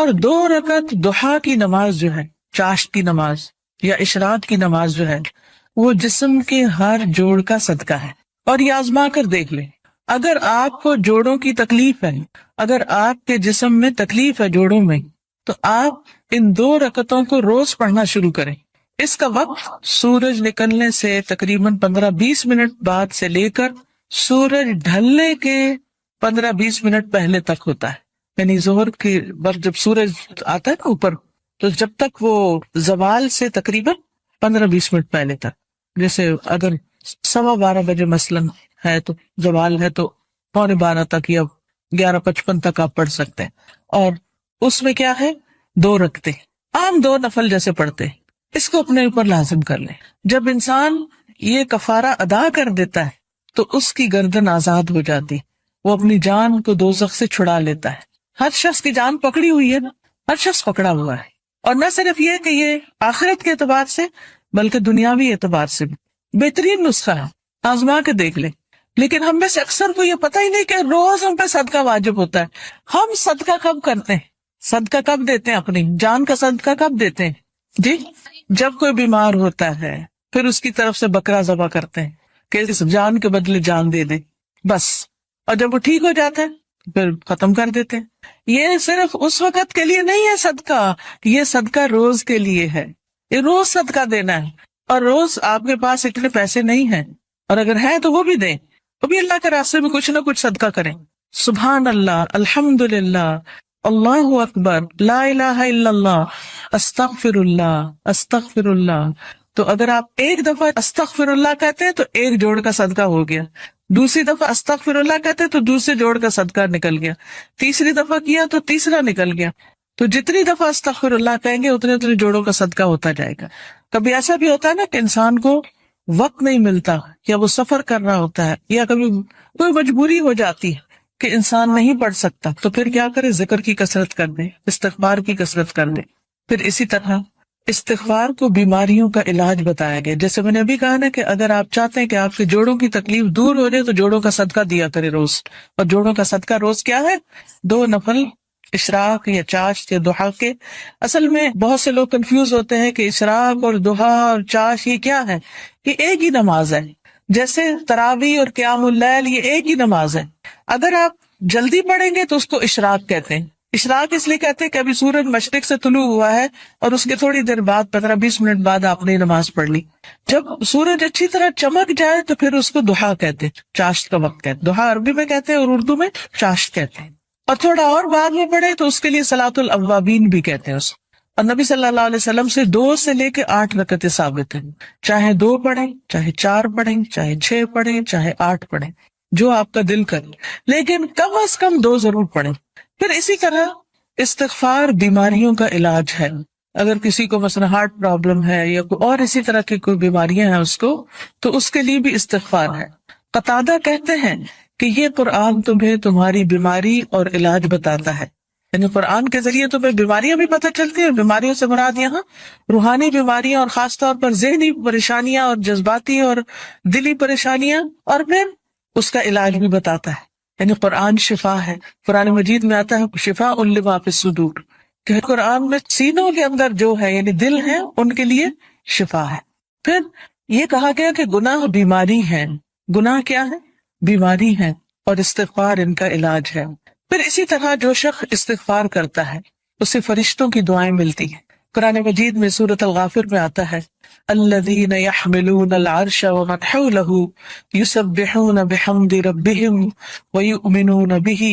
اور 2 رکعت ضحیٰ کی نماز جو ہے، چاشت کی نماز یا اشراق کی نماز جو ہے، وہ جسم کے ہر جوڑ کا صدقہ ہے. اور یہ آزما کر دیکھ لیں، اگر آپ کو جوڑوں کی تکلیف ہے، اگر آپ کے جسم میں تکلیف ہے جوڑوں میں، تو آپ ان 2 رکعتوں کو روز پڑھنا شروع کریں. اس کا وقت سورج نکلنے سے تقریباً 15-20 منٹ بعد سے لے کر سورج ڈھلنے کے 15-20 منٹ پہلے تک ہوتا ہے. یعنی ظہر کے وقت جب سورج آتا ہے نا اوپر، تو جب تک وہ زوال سے تقریباً 15-20 منٹ پہلے تک. جیسے اگر 12:15 بجے مثلاً ہے تو زوال ہے تو 11:45 تک یا 11:55 تک آپ پڑھ سکتے ہیں. اور اس میں کیا ہے، 2 رکعتیں عام 2 نفل جیسے پڑھتے ہیں، اس کو اپنے اوپر لازم کر لیں. جب انسان یہ کفارہ ادا کر دیتا ہے تو اس کی گردن آزاد ہو جاتی، وہ اپنی جان کو دوزخ سے چھڑا لیتا ہے. ہر شخص کی جان پکڑی ہوئی ہے نا، ہر شخص پکڑا ہوا ہے. اور نہ صرف یہ کہ یہ آخرت کے اعتبار سے بلکہ دنیاوی اعتبار سے بھی بہترین نسخہ ہے، آزما کے دیکھ لیں. لیکن ہم میں سے اکثر کو یہ پتہ ہی نہیں کہ روز ہم پہ صدقہ واجب ہوتا ہے. ہم صدقہ کب کرتے ہیں، صدقہ کب دیتے ہیں، اپنی جان کا صدقہ کب دیتے ہیں؟ جی، جب کوئی بیمار ہوتا ہے پھر اس کی طرف سے بکرا ذبح کرتے ہیں کہ اس جان کے بدلے جان دے دیں، بس. اور جب وہ ٹھیک ہو جاتا ہے پھر ختم کر دیتے ہیں. یہ صرف اس وقت کے لیے نہیں ہے صدقہ، یہ صدقہ روز کے لیے ہے. یہ روز صدقہ دینا ہے. اور روز آپ کے پاس اتنے پیسے نہیں ہیں، اور اگر ہے تو وہ بھی دیں، وہ بھی اللہ کے راستے میں کچھ نہ کچھ صدقہ کریں. سبحان اللہ، الحمدللہ، اللہ اکبر، لا الہ الا اللہ، استغفر اللہ، استغفر اللہ. تو اگر آپ ایک دفعہ استغفر اللہ کہتے ہیں تو 1 جوڑ کا صدقہ ہو گیا، دوسری دفعہ استغفر اللہ کہتے ہیں تو دوسرے جوڑ کا صدقہ نکل گیا، تیسری دفعہ کیا تو تیسرا نکل گیا. تو جتنی دفعہ استغفر اللہ کہیں گے اتنے جوڑوں کا صدقہ ہوتا جائے گا. کبھی ایسا بھی ہوتا ہے نا کہ انسان کو وقت نہیں ملتا، یا وہ سفر کر رہا ہوتا ہے، یا کبھی کوئی مجبوری ہو جاتی ہے کہ انسان نہیں پڑھ سکتا، تو پھر کیا کرے، ذکر کی کثرت کر دے، استغفار کی کثرت کر دے. پھر اسی طرح استغفار کو بیماریوں کا علاج بتایا گیا. جیسے میں نے ابھی کہا نا کہ اگر آپ چاہتے ہیں کہ آپ کے جوڑوں کی تکلیف دور ہو جائے تو جوڑوں کا صدقہ دیا کرے روز. اور جوڑوں کا صدقہ روز کیا ہے، 2 نفل اشراق یا چاشت یا ضحیٰ کے. اصل میں بہت سے لوگ کنفیوز ہوتے ہیں کہ اشراق اور ضحیٰ اور چاشت یہ کیا ہے. یہ ایک ہی نماز ہے، جیسے تراویح اور قیام اللیل یہ ایک ہی نماز ہے. اگر آپ جلدی پڑھیں گے تو اس کو اشراق کہتے ہیں. اشراق اس لیے کہتے ہیں کہ ابھی سورج مشرق سے طلوع ہوا ہے اور اس کے تھوڑی دیر بعد 15-20 منٹ بعد آپ نے نماز پڑھ لی. جب سورج اچھی طرح چمک جائے تو پھر اس کو ضحیٰ کہتے ہیں، چاشت کا وقت کہتے ہیں. ضحیٰ عربی میں کہتے ہیں اور اردو میں چاشت کہتے ہیں. اور تھوڑا اور بعد میں پڑھے تو اس کے لیے صلاۃ الاوابین بھی کہتے ہیں اس. اور نبی صلی اللہ علیہ وسلم سے 2 سے لے کے 8 رکعتیں ثابت ہیں. چاہے 2 پڑھیں، چاہے 4 پڑھیں، چاہے 6 پڑھیں، چاہے 8 پڑھیں، جو آپ کا دل کرے، لیکن کم از کم 2 ضرور پڑھیں. پھر اسی طرح استغفار بیماریوں کا علاج ہے. اگر کسی کو مثلا ہارٹ پرابلم ہے یا کوئی اور اسی طرح کی کوئی بیماریاں ہیں اس کو، تو اس کے لیے بھی استغفار ہے. قتادہ کہتے ہیں کہ یہ قرآن تمہیں تمہاری بیماری اور علاج بتاتا ہے. یعنی قرآن کے ذریعے تمہیں بیماریاں بھی پتہ چلتی ہیں. بیماریوں سے مراد یہاں روحانی بیماریاں اور خاص طور پر ذہنی پریشانیاں اور جذباتی اور دلی پریشانیاں، اور پھر اس کا علاج بھی بتاتا ہے. یعنی قرآن شفا ہے. قرآن مجید میں آتا ہے شفاء لما فی الصدور، کہ قرآن میں سینوں کے اندر جو ہے یعنی دل ہے ان کے لیے شفا ہے. پھر یہ کہا گیا کہ گناہ بیماری ہے. گناہ کیا ہے؟ بیماری ہے، اور استغفار ان کا علاج ہے. پھر اسی طرح جو شخص استغفار کرتا ہے اسے فرشتوں کی دعائیں ملتی ہیں. قرآن مجید میں سورۃ الغافر میں آتا ہے الذین یحملون العرش ومن حولہ یسبحون بحمد ربہم ویؤمنون بہ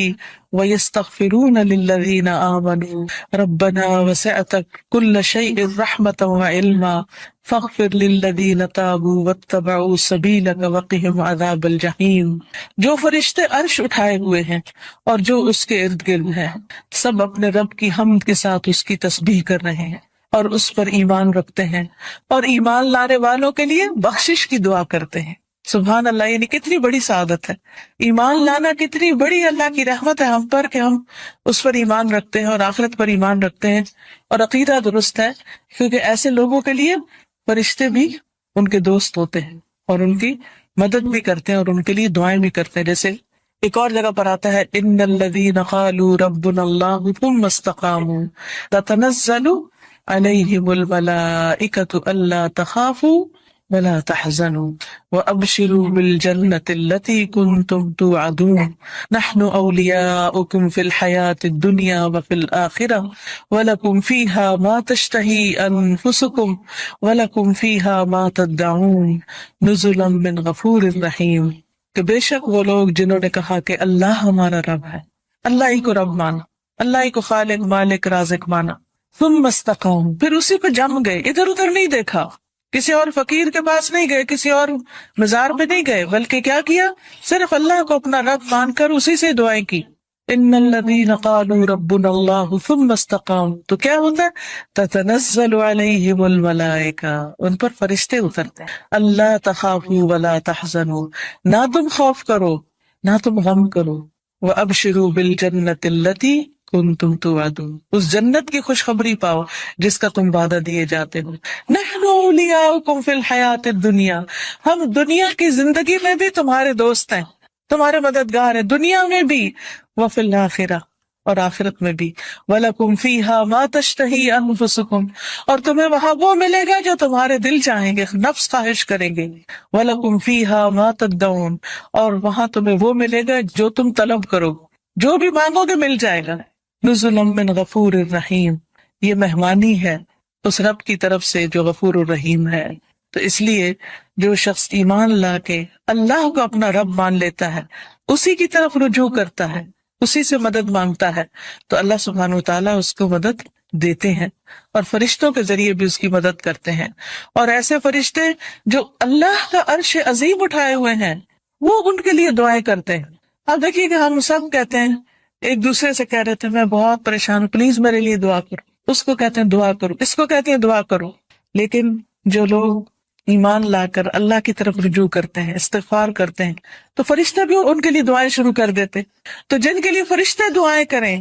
ویستغفرون للذین آمنوا ربنا وسعت کل شیء رحمۃ وعلما فاغفر للذین تابوا واتبعوا سبیلک وقہم عذاب الجحیم. جو فرشتے عرش اٹھائے ہوئے ہیں اور جو اس کے ارد گرد ہیں، سب اپنے رب کی حمد کے ساتھ اس کی تسبیح کر رہے ہیں اور اس پر ایمان رکھتے ہیں، اور ایمان لانے والوں کے لیے بخشش کی دعا کرتے ہیں. سبحان اللہ. یعنی کتنی بڑی سعادت ہے. ایمان لانا کتنی بڑی اللہ کی رحمت ہے ہم پر کہ ہم اس پر ایمان رکھتے ہیں اور آخرت پر ایمان رکھتے ہیں اور عقیدہ درست ہے. کیونکہ ایسے لوگوں کے لیے فرشتے بھی ان کے دوست ہوتے ہیں اور ان کی مدد بھی کرتے ہیں اور ان کے لیے دعائیں بھی کرتے ہیں. جیسے ایک اور جگہ پر آتا ہے ان الذین قالوا ربنا اللہ ثم استقاموا تتنزل علیہم الملائکۃ الا تخافوا ولا تحزنوا وابشروا بالجنة التي كنتم توعدون نحن اولیاؤکم فی الحیاة الدنیا وفی الآخرة ولکم فیہا ما تشتہی انفسکم ولکم فیہا ما تدعون نزلا من غفور رحیم. کہ بے شک وہ لوگ جنہوں نے کہا کہ اللہ ہمارا رب ہے، اللہ ہی کو رب مانا، اللہ ہی کو خالق مالک رازق مانا، ثم استقاموا، پھر اسی پہ جم گئے، ادھر ادھر نہیں دیکھا، کسی اور فقیر کے پاس نہیں گئے، کسی اور مزار پہ نہیں گئے، بلکہ کیا کیا؟ صرف اللہ کو اپنا رب مان کر اسی سے دعائیں کی. ان الذین قالوا ربنا اللہ ثم استقاموا، تو کیا ہوتا ہے؟ تتنزل علیہم الملائکہ، ان پر فرشتے اترتے ہیں. اللہ تخافوا ولا تحزنوا، نہ تم خوف کرو نہ تم غم کرو. وابشروا بالجنۃ التی کنتم توعدون، اس جنت کی خوشخبری پاؤ جس کا تم وعدہ دیے جاتے ہو. نحن اولیاؤکم فی الحیاۃ الدنیا، ہم دنیا کی زندگی میں بھی تمہارے دوست ہیں، تمہارے مددگار ہیں، دنیا میں بھی، وفی الآخرہ، اور آخرت میں بھی. وَلَكُمْ فِيهَا مَا تَشْتَهِي أَنفُسُكُمْ، اور تمہیں وہاں وہ ملے گا جو تمہارے دل چاہیں گے، نفس خواہش کریں گے. وَلَكُمْ فِيهَا مَا تَدَّعُونَ، اور وہاں تمہیں وہ ملے گا جو تم طلب کرو، جو بھی مانگو گے مل جائے گا. نُزُلًا مِّن غَفُورٍ رَحِيمٍ، یہ مہمانی ہے اس رب کی طرف سے جو غفور الرحیم ہے. تو اس لیے جو شخص ایمان لا کے اللہ کو اپنا رب مان لیتا ہے، اسی کی طرف رجوع کرتا ہے، اسی سے مدد مانگتا ہے، تو اللہ سبحانہ وتعالیٰ اس کو مدد دیتے ہیں، اور فرشتوں کے ذریعے بھی اس کی مدد کرتے ہیں. اور ایسے فرشتے جو اللہ کا عرش عظیم اٹھائے ہوئے ہیں، وہ ان کے لیے دعائیں کرتے ہیں. اب دیکھیے کہ ہم سب کہتے ہیں، ایک دوسرے سے کہہ رہے تھے میں بہت پریشان ہوں، پلیز میرے لیے دعا کرو، اس کو کہتے ہیں دعا کرو، اس کو کہتے ہیں دعا کرو. لیکن جو لوگ ایمان لا کر اللہ کی طرف رجوع کرتے ہیں، استغفار کرتے ہیں، تو فرشتے بھی ان کے لیے دعائیں شروع کر دیتے. تو جن کے لیے فرشتے دعائیں کریں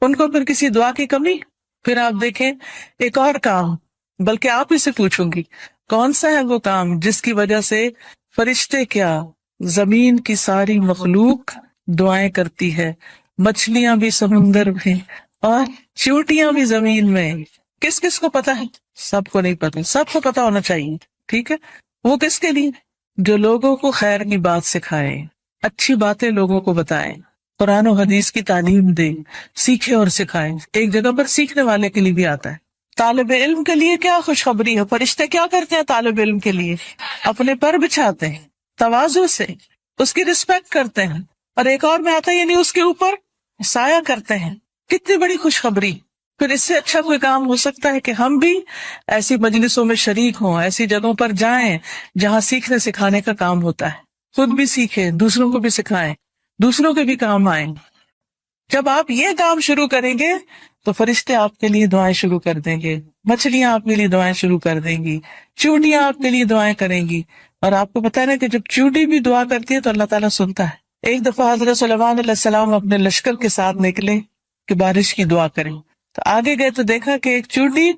ان کو پھر کسی دعا کی کمی؟ پھر آپ دیکھیں ایک اور کام، بلکہ آپ ہی سے پوچھوں گی، کون سا ہے وہ کام جس کی وجہ سے فرشتے کیا، زمین کی ساری مخلوق دعائیں کرتی ہے، مچھلیاں بھی سمندر میں اور چیونٹیاں بھی زمین میں. کس کس کو پتا ہے؟ سب کو نہیں پتا، سب کو پتا ہونا چاہیے. ٹھیک ہے، وہ کس کے لیے؟ جو لوگوں کو خیر کی بات سکھائے، اچھی باتیں لوگوں کو بتائے، قرآن و حدیث کی تعلیم دے، سیکھے اور سکھائے. ایک جگہ پر سیکھنے والے کے لیے بھی آتا ہے. طالب علم کے لیے کیا خوشخبری ہے، فرشتے کیا کرتے ہیں طالب علم کے لیے؟ اپنے پر بچھاتے ہیں، تواضع سے اس کی رسپیکٹ کرتے ہیں. اور ایک اور میں آتا ہے یعنی اس کے اوپر سایہ کرتے ہیں. کتنی بڑی خوشخبری. پھر اس سے اچھا کوئی کام ہو سکتا ہے کہ ہم بھی ایسی مجلسوں میں شریک ہوں، ایسی جگہوں پر جائیں جہاں سیکھنے سکھانے کا کام ہوتا ہے، خود بھی سیکھیں، دوسروں کو بھی سکھائیں، دوسروں کے بھی کام آئیں. جب آپ یہ کام شروع کریں گے تو فرشتے آپ کے لیے دعائیں شروع کر دیں گے، مچھلیاں آپ کے لیے دعائیں شروع کر دیں گی، چیونٹیاں آپ کے لیے دعائیں کریں گی. اور آپ کو پتہ ہے نا کہ جب چیونٹی بھی دعا کرتی ہے تو اللہ تعالیٰ سنتا ہے. ایک دفعہ حضرت سلیمان علیہ السلام اپنے لشکر کے ساتھ نکلے کہ بارش کی دعا کریں، تو آگے گئے تو دیکھا کہ ایک چیونٹی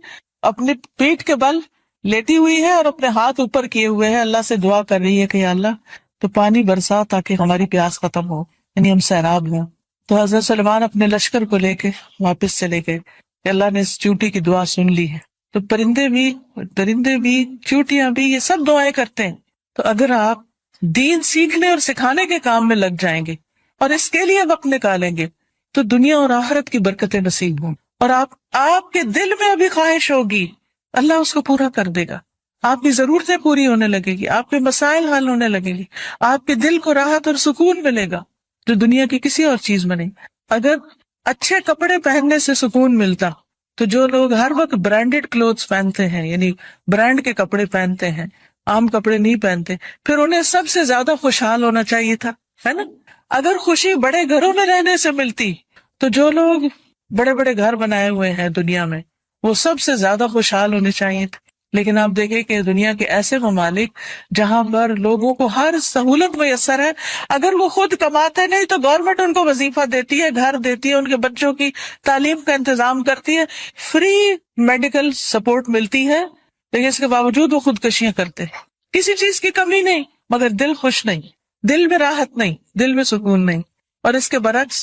اپنی پیٹھ کے بل لیٹی ہوئی ہے اور اپنے ہاتھ اوپر کیے ہوئے ہے، اللہ سے دعا کر رہی ہے کہ یا اللہ تو پانی برسا تاکہ ہماری پیاس ختم ہو، یعنی ہم سیراب ہوں. تو حضرت سلیمان اپنے لشکر کو لے کے واپس چلے گئے کہ اللہ نے اس چیونٹی کی دعا سن لی ہے. تو پرندے بھی، درندے بھی، چیونٹیاں بھی، یہ سب دعائیں کرتے ہیں. تو اگر آپ دین سیکھنے اور سکھانے کے کام میں لگ جائیں گے اور اس کے لیے وقت نکالیں گے تو دنیا اور آخرت کی برکتیں نصیب ہوں. اور آپ کے دل میں ابھی خواہش ہوگی، اللہ اس کو پورا کر دے گا. آپ کی ضرورتیں پوری ہونے لگے گی، آپ کے مسائل حل ہونے لگیں گے، آپ کے دل کو راحت اور سکون ملے گا جو دنیا کی کسی اور چیز میں نہیں. اگر اچھے کپڑے پہننے سے سکون ملتا تو جو لوگ ہر وقت برانڈیڈ کلوتھس پہنتے ہیں، یعنی برانڈ کے کپڑے پہنتے ہیں، عام کپڑے نہیں پہنتے، پھر انہیں سب سے زیادہ خوشحال ہونا چاہیے تھا، ہے نا؟ اگر خوشی بڑے گھروں میں رہنے سے ملتی تو جو لوگ بڑے بڑے گھر بنائے ہوئے ہیں دنیا میں وہ سب سے زیادہ خوشحال ہونے چاہیے تھے. لیکن آپ دیکھیں کہ دنیا کے ایسے ممالک جہاں پر لوگوں کو ہر سہولت میسر ہے، اگر وہ خود کماتے نہیں تو گورنمنٹ ان کو وظیفہ دیتی ہے، گھر دیتی ہے، ان کے بچوں کی تعلیم کا انتظام کرتی ہے، فری میڈیکل سپورٹ ملتی ہے، لیکن اس کے باوجود وہ خودکشیاں کرتے ہیں. کسی چیز کی کمی نہیں، مگر دل خوش نہیں، دل میں راحت نہیں، دل میں سکون نہیں. اور اس کے برعکس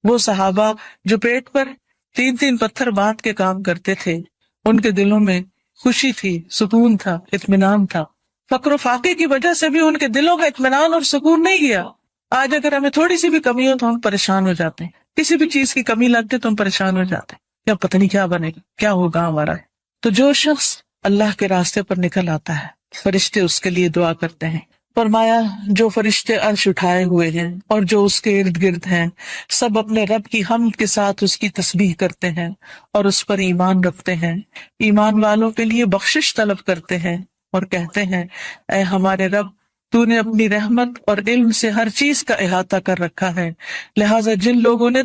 وہ صحابہ جو پیٹ پر 3 پتھر باندھ کے کام کرتے تھے، ان کے دلوں میں خوشی تھی، سکون تھا، اطمینان تھا. فقر و فاقے کی وجہ سے بھی ان کے دلوں کا اطمینان اور سکون نہیں گیا. آج اگر ہمیں تھوڑی سی بھی کمی ہو تو ہم پریشان ہو جاتے ہیں، کسی بھی چیز کی کمی لگتی تو ہم پریشان ہو جاتے ہیں، یا پتہ نہیں کیا بنے گا، کیا ہوگا ہمارا. تو جو شخص اللہ کے راستے پر نکل آتا ہے، فرشتے اس کے لیے دعا کرتے ہیں. فرمایا جو فرشتے عرش اٹھائے ہوئے ہیں اور جو اس کے ارد گرد ہیں، سب اپنے رب کی حمد کے ساتھ اس کی تسبیح کرتے ہیں اور اس پر ایمان رکھتے ہیں. ایمان والوں کے لیے بخشش طلب کرتے ہیں اور کہتے ہیں اے ہمارے رب، تو نے اپنی رحمت اور علم سے ہر چیز کا احاطہ کر رکھا ہے، لہٰذا جن لوگوں نے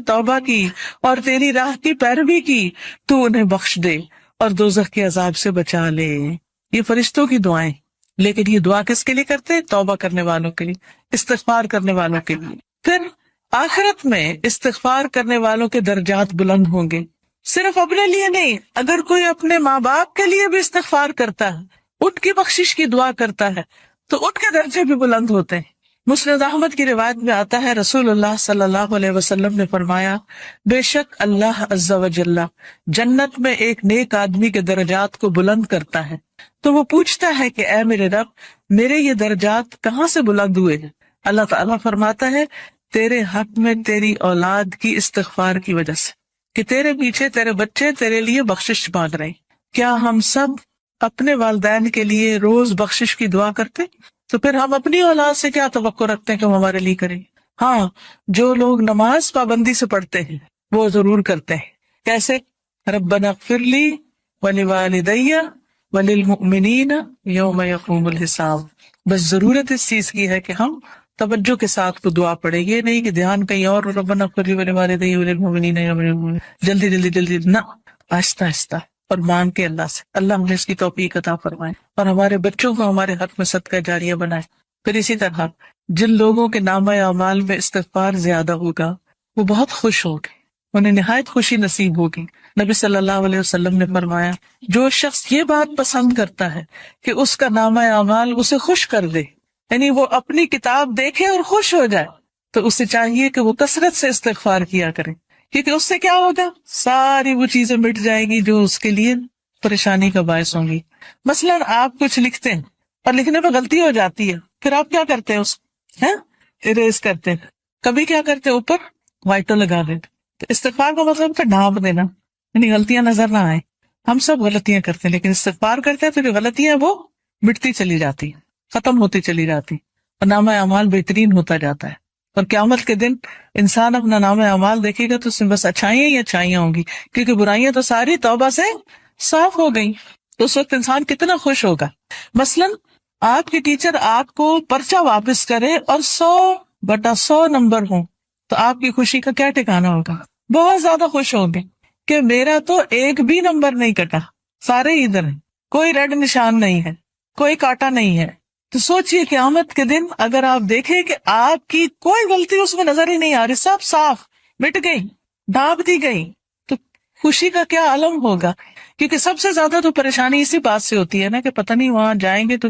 توبہ کی اور تیری راہ کی پیروی کی، تو انہیں بخش دے اور دوزخ کے عذاب سے بچا لے. یہ فرشتوں کی دعائیں، لیکن یہ دعا کس کے لیے کرتے ہیں؟ توبہ کرنے والوں کے لیے، استغفار کرنے والوں کے لیے. پھر آخرت میں استغفار کرنے والوں کے درجات بلند ہوں گے، صرف اپنے لیے نہیں، اگر کوئی اپنے ماں باپ کے لیے بھی استغفار کرتا ہے، ان کی بخشش کی دعا کرتا ہے، تو ان کے درجے بھی بلند ہوتے ہیں. مسند احمد کی روایت میں آتا ہے رسول اللہ صلی اللہ علیہ وسلم نے فرمایا بے شک اللہ عز و جل جنت میں ایک نیک آدمی کے درجات کو بلند کرتا ہے، تو وہ پوچھتا ہے کہ اے میرے رب، میرے یہ درجات کہاں سے بلند ہوئے ہیں؟ اللہ تعالیٰ فرماتا ہے تیرے حق میں تیری اولاد کی استغفار کی وجہ سے، کہ تیرے پیچھے تیرے بچے تیرے لیے بخشش مانگ رہے ہیں. کیا ہم سب اپنے والدین کے لیے روز بخشش کی دعا کرتے؟ تو پھر ہم اپنی اولاد سے کیا توقع رکھتے ہیں کہ وہ ہمارے لیے کریں؟ ہاں، جو لوگ نماز پابندی سے پڑھتے ہیں وہ ضرور کرتے ہیں. کیسے؟ ربنا اغفر لی ولوالدی وللمؤمنین یوم یقوم الحساب. بس ضرورت اس چیز کی ہے کہ ہم توجہ کے ساتھ وہ دعا پڑھیں، یہ نہیں کہ دھیان کہیں اور، ربنا اغفر لی ولوالدی وللمؤمنین یوم یقوم الحساب، جلدی نہ، آہستہ آہستہ اور مانگ کے اللہ سے. اللہ ہمیں اس کی توفیق عطا فرمائے اور ہمارے بچوں کو ہمارے حق میں صدقہ جاریہ بنائے. پھر اسی طرح جن لوگوں کے نامہ اعمال میں استغفار زیادہ ہوگا وہ بہت خوش ہوں گے، انہیں نہایت خوشی نصیب ہوگی. نبی صلی اللہ علیہ وسلم نے فرمایا جو شخص یہ بات پسند کرتا ہے کہ اس کا نامہ اعمال اسے خوش کر دے، یعنی وہ اپنی کتاب دیکھے اور خوش ہو جائے، تو اسے چاہیے کہ وہ کثرت سے استغفار کیا کرے، کیونکہ اس سے کیا ہوگا؟ ساری وہ چیزیں مٹ جائیں گی جو اس کے لیے پریشانی کا باعث ہوں گی. مثلاً آپ کچھ لکھتے ہیں اور لکھنے میں غلطی ہو جاتی ہے، پھر آپ کیا کرتے ہیں؟ اس اریز کرتے ہیں. کبھی کیا کرتے ہیں؟ اوپر وائٹر لگا دیتے. تو استغفار کا مطلب تو ڈھانپ دینا، یعنی غلطیاں نظر نہ آئیں. ہم سب غلطیاں کرتے ہیں، لیکن استغفار کرتے ہیں تو جو غلطیاں وہ مٹتی چلی جاتی ہیں، ختم ہوتی چلی جاتی، اور نامہ اعمال بہترین ہوتا جاتا ہے. اور قیامت کے دن انسان اپنا نامہ اعمال دیکھے گا تو اس میں بس اچھائیاں ہی اچھائیاں ہوں گی، کیونکہ برائیاں تو ساری توبہ سے صاف ہو گئی. تو اس وقت انسان کتنا خوش ہوگا. مثلاً آپ کی ٹیچر آپ کو پرچہ واپس کرے اور 100/100 نمبر ہوں، تو آپ کی خوشی کا کیا ٹھکانا ہوگا؟ بہت زیادہ خوش ہوں گے کہ میرا تو ایک بھی نمبر نہیں کٹا، سارے ادھر ہیں، کوئی ریڈ نشان نہیں ہے، کوئی کاٹا نہیں ہے. تو سوچئے قیامت کے دن اگر آپ دیکھیں کہ آپ کی کوئی غلطی اس میں نظر ہی نہیں آ رہی، سب صاف مٹ گئی، ڈھانپ دی گئی، تو خوشی کا کیا عالم ہوگا. کیونکہ سب سے زیادہ تو پریشانی اسی بات سے ہوتی ہے نا کہ پتہ نہیں وہاں جائیں گے تو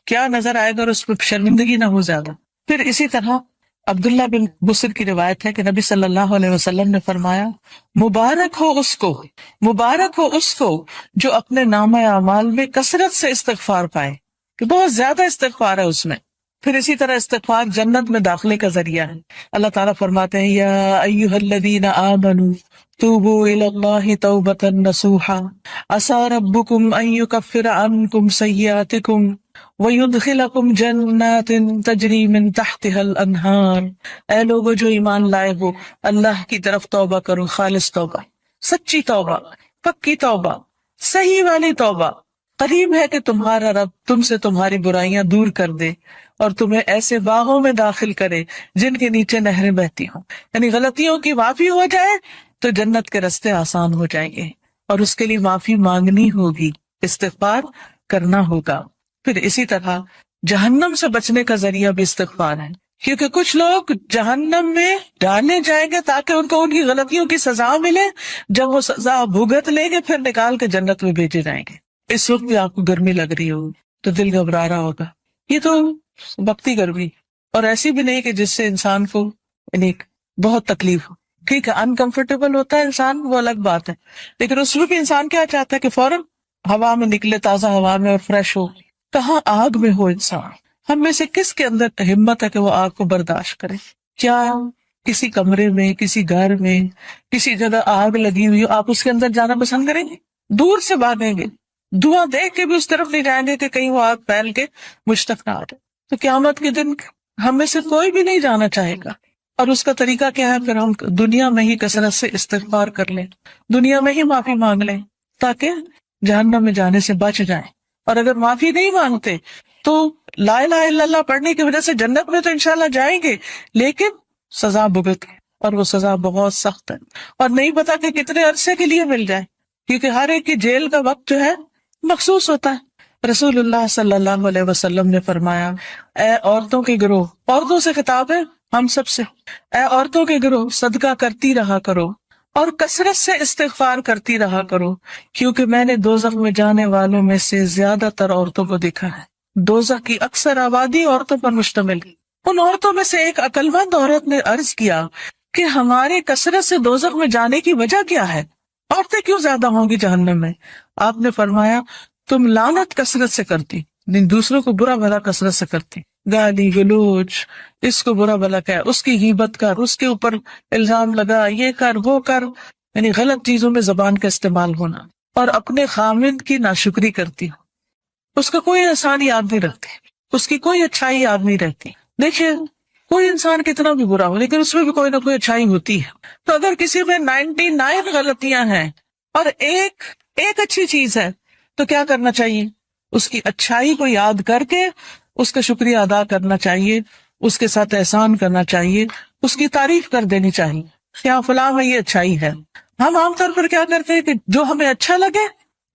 کیا نظر آئے گا اور اس پہ شرمندگی نہ ہو زیادہ. پھر اسی طرح عبداللہ بن بصر کی روایت ہے کہ نبی صلی اللہ علیہ وسلم نے فرمایا مبارک ہو اس کو جو اپنے نامہ اعمال میں کثرت سے استغفار پائے، کہ بہت زیادہ استغفار ہے اس میں. پھر اسی طرح استغفار جنت میں داخلے کا ذریعہ ہے. اللہ تعالیٰ فرماتے ہیں یا ایھا الذین آمنوا توبوا الی اللہ توبۃ نصوحا عسى ربکم ان یکفر عنکم سیئاتکم وَيُدْخِلَكُمْ جَنَّاتٍ تَجْرِي مِن تَحْتِهَا الْأَنْهَارُ. اے لوگو جو ایمان لائے ہو، اللہ کی طرف توبہ کرو، خالص توبہ، سچی توبہ، پکی توبہ، صحیح والی توبہ. قریب ہے کہ تمہارا رب تم سے تمہاری برائیاں دور کر دے اور تمہیں ایسے باغوں میں داخل کرے جن کے نیچے نہریں بہتی ہوں. یعنی غلطیوں کی معافی ہو جائے تو جنت کے راستے آسان ہو جائیں گے، اور اس کے لیے معافی مانگنی ہوگی، استغفار کرنا ہوگا. پھر اسی طرح جہنم سے بچنے کا ذریعہ بھی استغفار ہے، کیونکہ کچھ لوگ جہنم میں ڈالے جائیں گے تاکہ ان کو ان کی غلطیوں کی سزا ملے، جب وہ سزا بھگت لیں گے پھر نکال کے جنت میں بھیجے جائیں گے. اس وقت بھی آپ کو گرمی لگ رہی ہوگی تو دل گھبرا رہا ہوگا، یہ تو وقتی گرمی، اور ایسی بھی نہیں کہ جس سے انسان کو یعنی بہت تکلیف ہو. ٹھیک ہے انکمفرٹیبل ہوتا ہے انسان، وہ الگ بات ہے، لیکن اس میں بھی انسان کیا چاہتا ہے کہ فوراً ہوا میں نکلے، تازہ ہوا میں اور فریش ہو. کہاں آگ میں ہو انسان. ہم میں سے کس کے اندر ہمت ہے کہ وہ آگ کو برداشت کرے؟ کیا کسی کمرے میں، کسی گھر میں، کسی جگہ آگ لگی ہوئی ہو، آپ اس کے اندر جانا پسند کریں گے؟ دور سے بھاگیں گے، دھواں دیکھ کے بھی اس طرف نہیں جائیں گے کہ کہیں وہ آگ پھیل کے مجھ تک نہ آ جائے. تو قیامت کے دن ہم میں سے کوئی بھی نہیں جانا چاہے گا. اور اس کا طریقہ کیا ہے؟ پھر ہم دنیا میں ہی کثرت سے استغفار کر لیں، دنیا میں ہی معافی مانگ لیں تاکہ جہنم میں جانے سے بچ جائیں. اور اگر معافی نہیں مانگتے تو لا الہ الا اللہ پڑھنے کی وجہ سے جنت میں تو انشاءاللہ جائیں گے، لیکن سزا بھگت کے، اور وہ سزا بہت سخت ہے اور نہیں پتا کہ کتنے عرصے کے لیے مل جائے، کیونکہ ہر ایک کی جیل کا وقت جو ہے مخصوص ہوتا ہے. رسول اللہ صلی اللہ علیہ وسلم نے فرمایا، اے عورتوں کے گروہ، عورتوں سے خطاب ہے ہم سب سے، اے عورتوں کے گروہ صدقہ کرتی رہا کرو اور کثرت سے استغفار کرتی رہا کرو، کیونکہ میں نے دوزخ میں جانے والوں میں سے زیادہ تر عورتوں کو دیکھا ہے. دوزخ کی اکثر آبادی عورتوں پر مشتمل. ان عورتوں میں سے ایک عقل مند عورت نے عرض کیا کہ ہمارے کثرت سے دوزخ میں جانے کی وجہ کیا ہے؟ عورتیں کیوں زیادہ ہوں گی جہنم میں؟ آپ نے فرمایا، تم لعنت کثرت سے کرتی، دوسروں کو برا بھلا کثرت سے کرتی، گالی گلوچ، اس کو برا بھلا کہ اس کی غیبت کر، اس کے اوپر الزام لگا، یہ کر وہ کر، یعنی غلط چیزوں میں زبان کا استعمال ہونا، اور اپنے خامند کی ناشکری کرتی ہو، اس کا کوئی احسان یاد نہیں رکھتی، اس کی کوئی اچھائی یاد نہیں رہتی. دیکھیے کوئی انسان کتنا بھی برا ہو لیکن اس میں بھی کوئی نہ کوئی اچھائی ہوتی ہے. تو اگر کسی میں 99 غلطیاں ہیں اور ایک اچھی چیز ہے تو کیا کرنا چاہیے؟ اس کی اچھائی کو یاد کر کے اس کا شکریہ ادا کرنا چاہیے، اس کے ساتھ احسان کرنا چاہیے، اس کی تعریف کر دینی چاہیے کیا فلاں میں یہ اچھائی ہے. ہم عام طور پر کیا کرتے ہیں کہ جو ہمیں اچھا لگے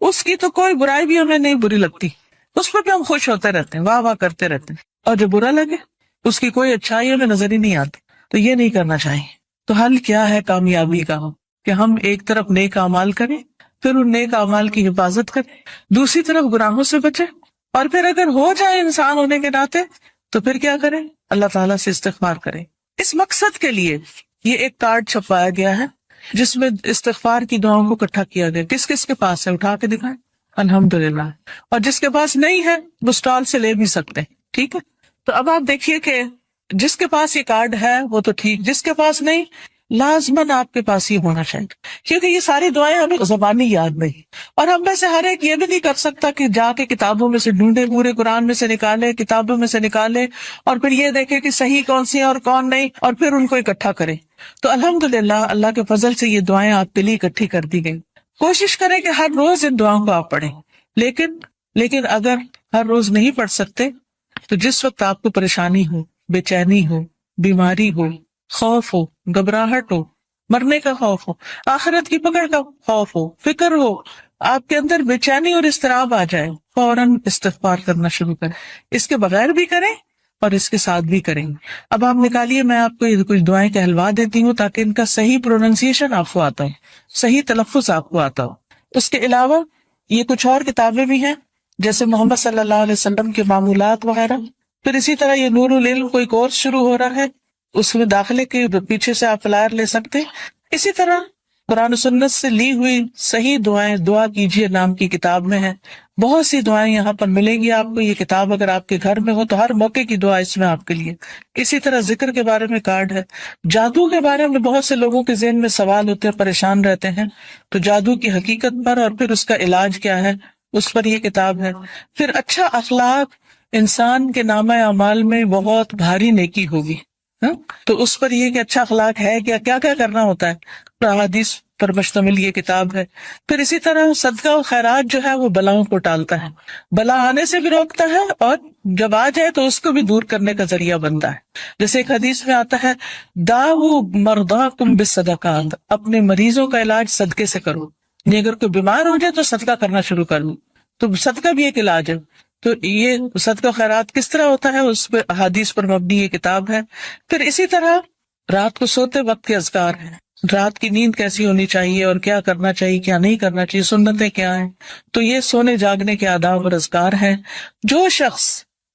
اس کی تو کوئی برائی بھی ہمیں نہیں بری لگتی، اس پر بھی ہم خوش ہوتے رہتے ہیں، واہ واہ کرتے رہتے ہیں، اور جو برا لگے اس کی کوئی اچھائی ہمیں نظر ہی نہیں آتی. تو یہ نہیں کرنا چاہیے. تو حل کیا ہے کامیابی کا؟ کہ ہم ایک طرف نیک اعمال کریں، پھر ان نیک اعمال کی حفاظت کریں، دوسری طرف گناہوں سے بچیں، اور پھر اگر ہو جائے انسان ہونے کے ناطے تو پھر کیا کریں؟ اللہ تعالیٰ سے استغفار کریں. اس مقصد کے لیے یہ ایک کارڈ چھپوایا گیا ہے جس میں استغفار کی دعاؤں کو اکٹھا کیا گیا. کس کس کے پاس ہے؟ اٹھا کے دکھائیں. الحمدللہ. اور جس کے پاس نہیں ہے وہ اسٹال سے لے بھی سکتے ہیں. ٹھیک ہے. تو اب آپ دیکھیے کہ جس کے پاس یہ کارڈ ہے وہ تو ٹھیک، جس کے پاس نہیں لازماً آپ کے پاس ہی ہونا چاہیے، کیونکہ یہ ساری دعائیں ہمیں زبانی یاد نہیں، اور ہم میں سے ہر ایک یہ بھی نہیں کر سکتا کہ جا کے کتابوں میں سے ڈھونڈے، پورے قرآن میں سے نکالے، کتابوں میں سے نکالے، اور پھر یہ دیکھے کہ صحیح کون سی ہے اور کون نہیں، اور پھر ان کو اکٹھا کرے. تو الحمدللہ اللہ کے فضل سے یہ دعائیں آپ کے لیے اکٹھی کر دی گئی. کوشش کریں کہ ہر روز ان دعاؤں کو آپ پڑھیں، لیکن اگر ہر روز نہیں پڑھ سکتے تو جس وقت آپ کو پریشانی ہو، بے چینی ہو، بیماری ہو، خوف ہو، گھبراہٹ ہو، مرنے کا خوف ہو، آخرت کی پکڑ کا خوف ہو، فکر ہو، آپ کے اندر بے چینی اور اضطراب آ جائے، فوراً استغفار کرنا شروع کریں. اس کے بغیر بھی کریں اور اس کے ساتھ بھی کریں. اب آپ نکالیے، میں آپ کو یہ کچھ دعائیں کہلوا دیتی ہوں تاکہ ان کا صحیح پروننسیشن آپ کو آتا ہو، صحیح تلفظ آپ کو آتا ہو. اس کے علاوہ یہ کچھ اور کتابیں بھی ہیں جیسے محمد صلی اللہ علیہ وسلم کے معمولات وغیرہ. پھر اسی طرح یہ نور العلم کوئی کورس شروع ہو رہا ہے، اس میں داخلے کے پیچھے سے آپ فلائر لے سکتے ہیں. اسی طرح قرآن و سنت سے لی ہوئی صحیح دعائیں دعا کیجیے نام کی کتاب میں ہے. بہت سی دعائیں یہاں پر ملیں گی آپ کو. یہ کتاب اگر آپ کے گھر میں ہو تو ہر موقع کی دعا اس میں آپ کے لیے. اسی طرح ذکر کے بارے میں کارڈ ہے. جادو کے بارے میں بہت سے لوگوں کے ذہن میں سوال ہوتے ہیں، پریشان رہتے ہیں، تو جادو کی حقیقت پر اور پھر اس کا علاج کیا ہے اس پر یہ کتاب ہے. پھر اچھا اخلاق انسان کے نامہ اعمال میں بہت بھاری نیکی ہوگی، تو اس پر یہ کہ اچھا اخلاق ہے کیا کیا کرنا ہوتا ہے، احادیث پر مشتمل یہ کتاب ہے. پھر اسی طرح صدقہ و خیرات جو ہے وہ بلاؤں کو ٹالتا ہے، بلا آنے سے بھی روکتا ہے اور جب آ جائے تو اس کو بھی دور کرنے کا ذریعہ بنتا ہے. جیسے ایک حدیث میں آتا ہے، داؤ مرضاکم بالصدقات، اپنے مریضوں کا علاج صدقے سے کرو. اگر کوئی بیمار ہو جائے تو صدقہ کرنا شروع کر لو، تو صدقہ بھی ایک علاج ہے. تو یہ صدقہ خیرات کس طرح ہوتا ہے اس پہ احادیث پر مبنی یہ کتاب ہے. پھر اسی طرح رات کو سوتے وقت کے اذکار ہیں، رات کی نیند کیسی ہونی چاہیے اور کیا کرنا چاہیے کیا نہیں کرنا چاہیے، سنتیں کیا ہیں. تو یہ سونے جاگنے کے آداب اور اذکار ہیں. جو شخص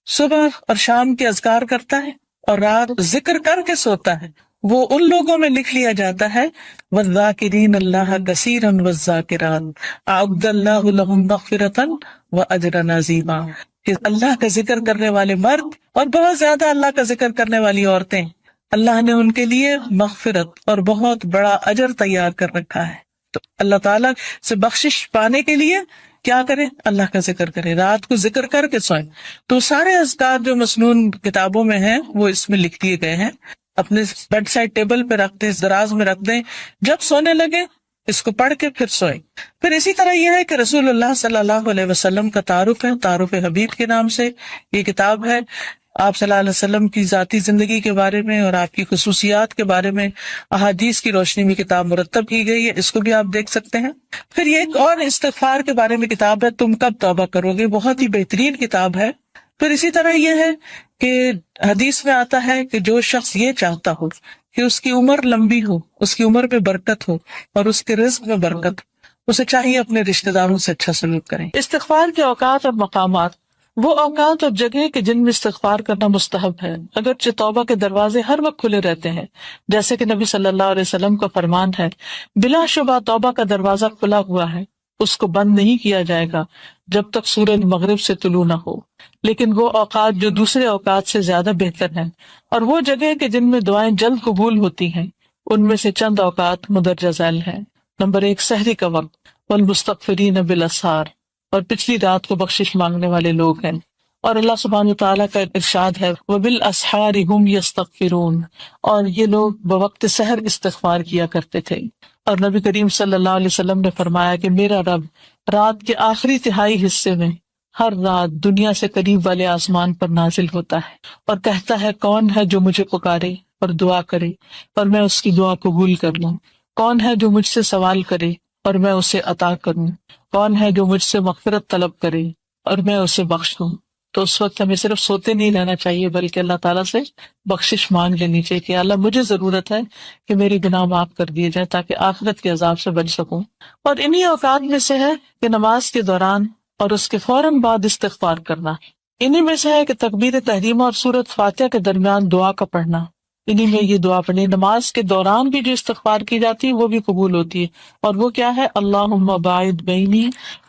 صبح اور شام کے اذکار کرتا ہے اور رات ذکر کر کے سوتا ہے وہ ان لوگوں میں لکھ لیا جاتا ہے والذاکرین اللہ کثیرا والذاکرات اعد اللہ لهم مغفرۃ واجرا عظیما، کہ اللہ کا ذکر کرنے والے مرد اور بہت زیادہ اللہ کا ذکر کرنے والی عورتیں، اللہ نے ان کے لیے مغفرت اور بہت بڑا اجر تیار کر رکھا ہے۔ تو اللہ تعالیٰ سے بخشش پانے کے لیے کیا کریں؟ اللہ کا ذکر کریں، رات کو ذکر کر کے سوئیں۔ تو سارے اذکار جو مسنون کتابوں میں ہیں وہ اس میں لکھ دیے گئے ہیں، اپنے بیڈ سائڈ ٹیبل پہ رکھ دیں، دراز میں رکھ دیں، جب سونے لگے اس کو پڑھ کے پھر سوئیں۔ پھر اسی طرح یہ ہے کہ رسول اللہ صلی اللہ علیہ وسلم کا تعارف ہے، تعارف حبیب کے نام سے یہ کتاب ہے۔ آپ صلی اللہ علیہ وسلم کی ذاتی زندگی کے بارے میں اور آپ کی خصوصیات کے بارے میں احادیث کی روشنی میں کتاب مرتب کی گئی ہے، اس کو بھی آپ دیکھ سکتے ہیں۔ پھر یہ ایک اور استغفار کے بارے میں کتاب ہے، تم کب توبہ کرو گے، بہت ہی بہترین کتاب ہے۔ پھر اسی طرح یہ ہے کہ حدیث میں آتا ہے کہ جو شخص یہ چاہتا ہو کہ اس کی عمر لمبی ہو، اس کی عمر میں برکت ہو اور اس کے رزق میں برکت ہو، اسے چاہیے اپنے رشتہ داروں سے اچھا سلوک کریں۔ استغفار کے اوقات اور مقامات، وہ اوقات اور جگہ کہ جن میں استغفار کرنا مستحب ہے، اگرچہ توبہ کے دروازے ہر وقت کھلے رہتے ہیں، جیسے کہ نبی صلی اللہ علیہ وسلم کا فرمان ہے، بلا شبہ توبہ کا دروازہ کھلا ہوا ہے، اس کو بند نہیں کیا جائے گا جب تک سورج مغرب سے طلوع نہ ہو، لیکن وہ اوقات جو دوسرے اوقات سے زیادہ بہتر ہیں، اور وہ جگہ کہ جن میں دعائیں جلد قبول ہوتی ہیں، ان میں سے چند اوقات مدرجہ ذیل ہیں۔ نمبر 1، سحری کا وقت، والمستغفرین بالاسحار، اور پچھلی رات کو بخشش مانگنے والے لوگ ہیں، اور اللہ سبحانہ وتعالیٰ کا ارشاد ہے وبالاسحار هم یستغفرون، اور یہ لوگ بوقت سحر استغفار کیا کرتے تھے۔ اور نبی کریم صلی اللہ علیہ وسلم نے فرمایا کہ میرا رب رات کے آخری تہائی حصے میں ہر رات دنیا سے قریب والے آسمان پر نازل ہوتا ہے اور کہتا ہے کون ہے جو مجھے پکارے اور دعا کرے اور میں اس کی دعا قبول کر لوں، کون ہے جو مجھ سے سوال کرے اور میں اسے عطا کروں، کون ہے جو مجھ سے مغفرت طلب کرے اور میں اسے بخش دوں۔ تو اس وقت ہمیں صرف سوتے نہیں رہنا چاہیے بلکہ اللہ تعالیٰ سے بخشش مانگ لینی چاہیے کہ اللہ مجھے ضرورت ہے کہ میری گناہ معاف کر دیے جائیں تاکہ آخرت کے عذاب سے بچ سکوں۔ اور انہی اوقات میں سے ہے کہ نماز کے دوران اور اس کے فوراً بعد استغفار کرنا، انہی میں سے ہے کہ تکبیر تحریمہ اور سورۃ فاتحہ کے درمیان دعا کا پڑھنا، انہی میں یہ دعا پڑھنی۔ نماز کے دوران بھی جو استغفار کی جاتی ہے وہ بھی قبول ہوتی ہے، اور وہ کیا ہے؟ اللہم باعد بینی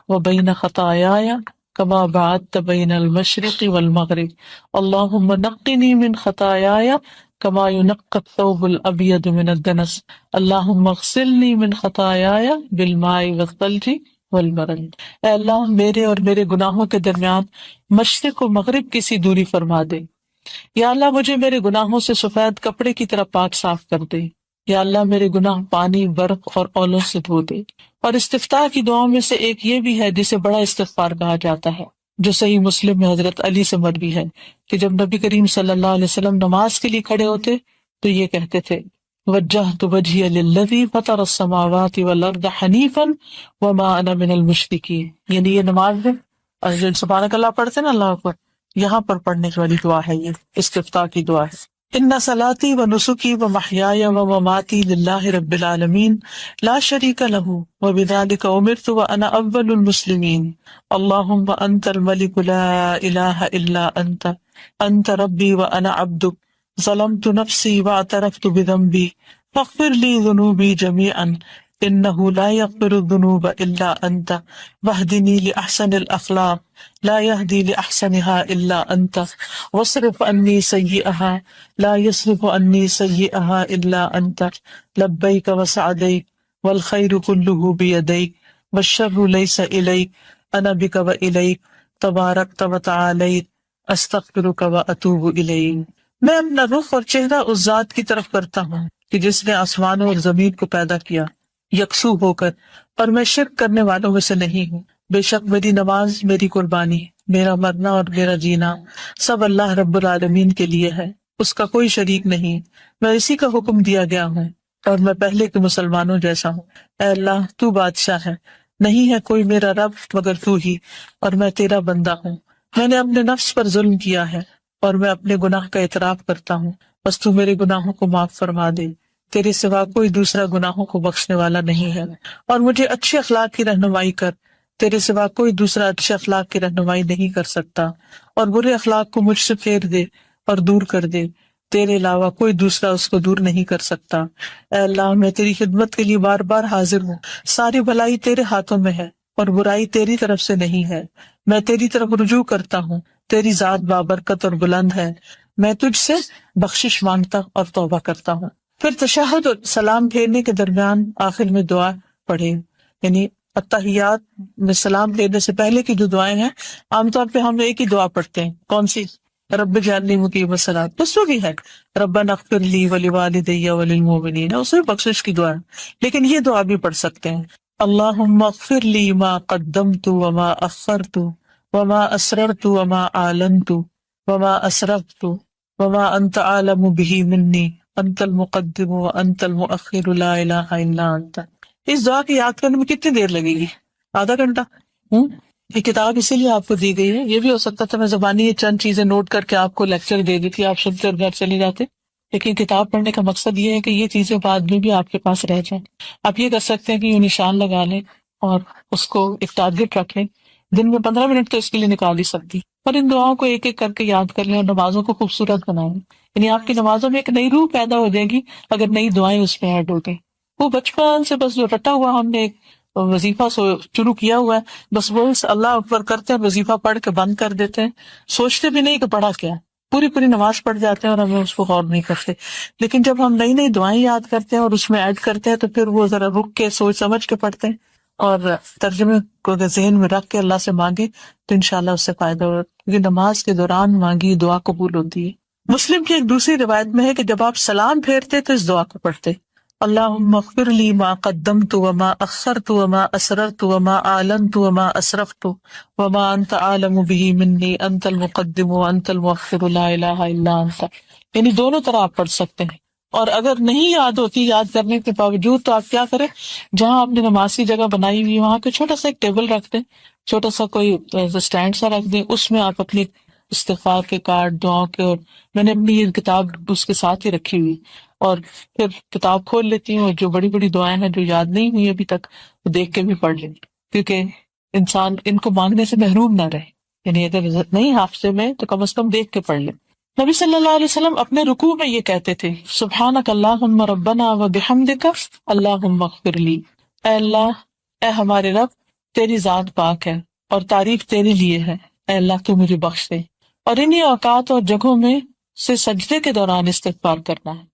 و بین خطایایا کما بعدت بین المشرق والمغرب، اللہم نقنی من خطایایا کما ینقی الثوب الابیض من الدنس، اللہم اغسلنی من خطایایا بالماء والثلج والبرد۔ اے اللہ میرے اور میرے گناہوں کے درمیان مشرق و مغرب کی سی دوری فرما دے، یا اللہ مجھے میرے گناہوں سے سفید کپڑے کی طرح پاک صاف کر دے، یا اللہ میرے گناہ پانی، برف اور اولوں سے دھو دے۔ اور استفتاح کی دعاؤں میں سے ایک یہ بھی ہے جسے بڑا استغفار کہا جاتا ہے، جو صحیح مسلم میں حضرت علی سے مروی ہے کہ جب نبی کریم صلی اللہ علیہ وسلم نماز کے لیے کھڑے ہوتے تو یہ کہتے تھے وجہت وجہی للذی فطر السماوات والارض حنیفا وما انا من المشرکین، یعنی یہ نماز میں اور جو سبحانک اللہ پڑھتے نا اللہ اکبر، یہاں پر پڑھنے والی دعا ہے، یہ استفتاح کی دعا ہے۔ ان صلاتی و نسکی و محیای و مماتی للہ رب العالمین لا شریک لہ وبذلک امرت وانا اول المسلمین، اللہم انت الملک لا الہ الا انت، انت ربی وانا عبدک، ظلمت نفسی واعترفت بذنبی فاغفر لی ذنوبی جمیعا انہ لا یغفر الذنوب الا انت واہدنی لاحسن الاخلاق لا یہدی لاحسنها الا انت واصرف عنی سیئها لا یصرف عنی سیئها الا انت لبیک وسعدیک والخیر کلہ بیدیک والشر لیس الیک انا بک والیک تبارکت وتعالیت استغفرک واتوب الیک۔ میں اپنا رخ اور چہرہ اس ذات کی طرف کرتا ہوں کہ جس نے آسمانوں اور زمین کو پیدا کیا یکسو ہو کر، اور میں شرک کرنے والوں میں سے نہیں ہوں۔ بے شک میری نماز، میری قربانی، میرا مرنا اور میرا جینا سب اللہ رب العالمین کے لیے ہے، اس کا کوئی شریک نہیں، میں اسی کا حکم دیا گیا ہوں اور میں پہلے کے مسلمانوں جیسا ہوں۔ اے اللہ تو بادشاہ ہے، نہیں ہے کوئی میرا رب مگر تو ہی، اور میں تیرا بندہ ہوں۔ میں نے اپنے نفس پر ظلم کیا ہے اور میں اپنے گناہ کا اعتراف کرتا ہوں، بس تو میرے گناہوں کو معاف فرما دے، تیرے سوا کوئی دوسرا گناہوں کو بخشنے والا نہیں ہے، اور مجھے اچھے اخلاق کی رہنمائی کر، تیرے سوا کوئی دوسرا اچھے اخلاق کی رہنمائی نہیں کر سکتا، اور برے اخلاق کو مجھ سے پھیر دے اور دور کر دے، تیرے علاوہ کوئی دوسرا اس کو دور نہیں کر سکتا۔ اے اللہ میں تیری خدمت کے لیے بار بار حاضر ہوں، ساری بھلائی تیرے ہاتھوں میں ہے اور برائی تیری طرف سے نہیں ہے، میں تیری طرف رجوع کرتا ہوں، تیری ذات بابرکت اور بلند ہے، میں تجھ سے بخشش مانگتا اور توبہ کرتا ہوں۔ پھر تشہد اور سلام پھیرنے کے درمیان آخر میں دعا پڑھے، یعنی اتحیات میں سلام پھیرنے سے پہلے کی جو دعائیں ہیں، عام طور پہ ہم ایک ہی دعا پڑھتے ہیں، کون سی؟ رب اجعلنی مقیم الصلاۃ، اس میں بھی ہے ربنا اغفر لی ولوالدی وللمؤمنین، اس میں بخشش کی دعا ہے، لیکن یہ دعا بھی پڑھ سکتے ہیں، اللہم اغفر لی ما قدمت وما اخرت وما اسررت وما اعلنت وما اسرفت وما انت عالم به منی انت المقدم وانت المؤخر لا الہ الا انت۔ اس دعا کی یاد کرنے میں کتنی دیر لگے گی؟ آدھا گھنٹہ؟ یہ کتاب اسی لیے آپ کو دی گئی ہے، یہ بھی ہو سکتا تھا میں زبانی یہ چند چیزیں نوٹ کر کے آپ کو لیکچر دے دیتی، آپ سنتے اور گھر چلے جاتے، لیکن کتاب پڑھنے کا مقصد یہ ہے کہ یہ چیزیں بعد میں بھی آپ کے پاس رہ جائیں۔ آپ یہ کر سکتے ہیں کہ یہ نشان لگا لیں اور اس کو ایک ٹارگٹ رکھ لیں، دن میں 15 منٹ تو اس کے لیے نکال ہی سکتی، اور ان دعاؤں کو ایک ایک کر کے یاد کر لیں اور نمازوں کو خوبصورت بنائیں، یعنی آپ کی نمازوں میں ایک نئی روح پیدا ہو جائے گی اگر نئی دعائیں اس میں ایڈ ہو گئی۔ وہ بچپن سے بس جو رٹا ہوا ہم نے ایک وظیفہ شروع کیا ہوا ہے، بس وہ اللہ اکبر کرتے ہیں، وظیفہ پڑھ کے بند کر دیتے ہیں، سوچتے بھی نہیں کہ پڑھا کیا، پوری نماز پڑھ جاتے ہیں اور ہمیں اس کو غور نہیں کرتے۔ لیکن جب ہم نئی نئی دعائیں یاد کرتے ہیں اور اس میں ایڈ کرتے ہیں تو پھر وہ ذرا رک کے سوچ سمجھ کے پڑھتے ہیں اور ترجمے کو ذہن میں رکھ کے اللہ سے مانگے تو انشاءاللہ اس سے فائدہ ہوگا، کیونکہ نماز کے دوران مانگی دعا قبول ہوتی ہے۔ مسلم کی ایک دوسری روایت میں ہے کہ جب آپ سلام پھیرتے تو اس دعا کو پڑھتے، اللہم اغفر لی ما قدمت وما اخرت وما اسررت وما اعلنت وما اسرفت وما انت عالم به منی انت المقدم وانت المؤخر لا الہ الا انت، یعنی دونوں طرح آپ پڑھ سکتے ہیں، اور اگر نہیں یاد ہوتی یاد کرنے کے باوجود تو آپ کیا کریں، جہاں آپ نے نماز کی جگہ بنائی ہوئی وہاں پہ چھوٹا سا ایک ٹیبل رکھ دیں، چھوٹا سا کوئی اسٹینڈ سا رکھ دیں، اس میں آپ اپنی استغفار کے کارڈ، دعاؤں کے، اور میں نے اپنی یہ کتاب اس کے ساتھ ہی رکھی ہوئی، اور پھر کتاب کھول لیتی ہوں اور جو بڑی بڑی دعائیں ہیں جو یاد نہیں ہوئی ابھی تک وہ دیکھ کے بھی پڑھ لیں، کیونکہ انسان ان کو مانگنے سے محروم نہ رہے، یعنی اگر نہیں حافظے میں تو کم از کم دیکھ کے پڑھ لیں۔ نبی صلی اللہ علیہ وسلم اپنے رکوع میں یہ کہتے تھے، سبحانک اللہم ربنا وبحمدک اللہم اغفر لی، اے اللہ، اے ہمارے رب، تیری ذات پاک ہے اور تعریف تیرے لیے ہے، اے اللہ تو مجھے بخش دے۔ اور انہی اوقات اور جگہوں میں سے سجدے کے دوران استغفار کرنا ہے،